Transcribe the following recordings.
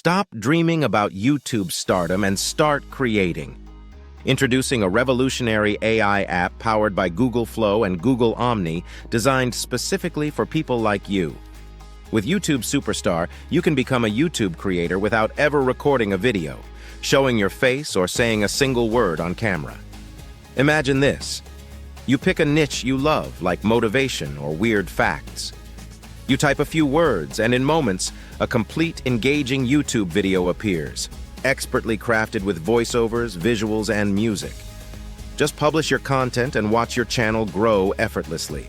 Stop dreaming about YouTube stardom and start creating. Introducing a revolutionary AI app powered by Google Flow and Google Omni, designed specifically for people like you. With YouTube Superstar, you can become a YouTube creator without ever recording a video, showing your face or saying a single word on camera. Imagine this. You pick a niche you love, like motivation or weird facts. You type a few words, and in moments, a complete, engaging YouTube video appears, expertly crafted with voiceovers, visuals, and music. Just publish your content and watch your channel grow effortlessly.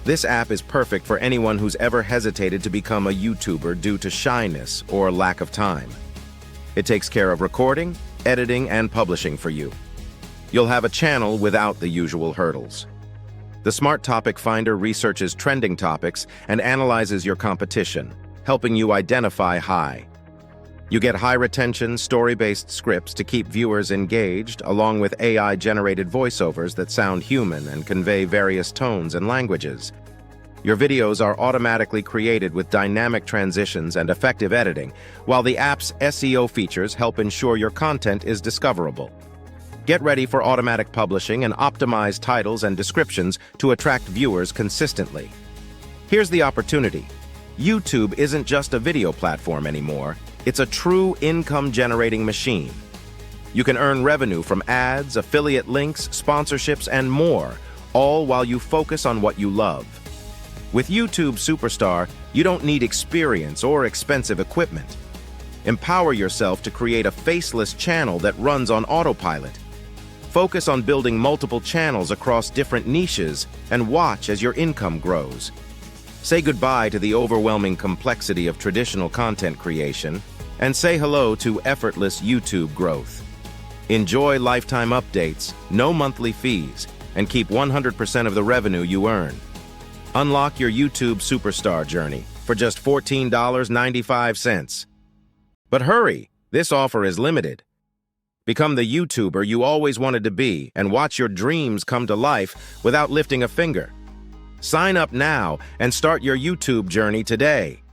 This app is perfect for anyone who's ever hesitated to become a YouTuber due to shyness or lack of time. It takes care of recording, editing, and publishing for you. You'll have a channel without the usual hurdles. The Smart Topic Finder researches trending topics and analyzes your competition, helping you identify high. You get high retention, story-based scripts to keep viewers engaged, along with AI-generated voiceovers that sound human and convey various tones and languages. Your videos are automatically created with dynamic transitions and effective editing, while the app's SEO features help ensure your content is discoverable. Get ready for automatic publishing and optimized titles and descriptions to attract viewers consistently. Here's the opportunity. YouTube isn't just a video platform anymore. It's a true income-generating machine. You can earn revenue from ads, affiliate links, sponsorships, and more, all while you focus on what you love. With YouTube Superstar, you don't need experience or expensive equipment. Empower yourself to create a faceless channel that runs on autopilot. Focus on building multiple channels across different niches and watch as your income grows. Say goodbye to the overwhelming complexity of traditional content creation and say hello to effortless YouTube growth. Enjoy lifetime updates, no monthly fees, and keep 100% of the revenue you earn. Unlock your YouTube Superstar journey for just $14.95. But hurry, this offer is limited. Become the YouTuber you always wanted to be and watch your dreams come to life without lifting a finger. Sign up now and start your YouTube journey today.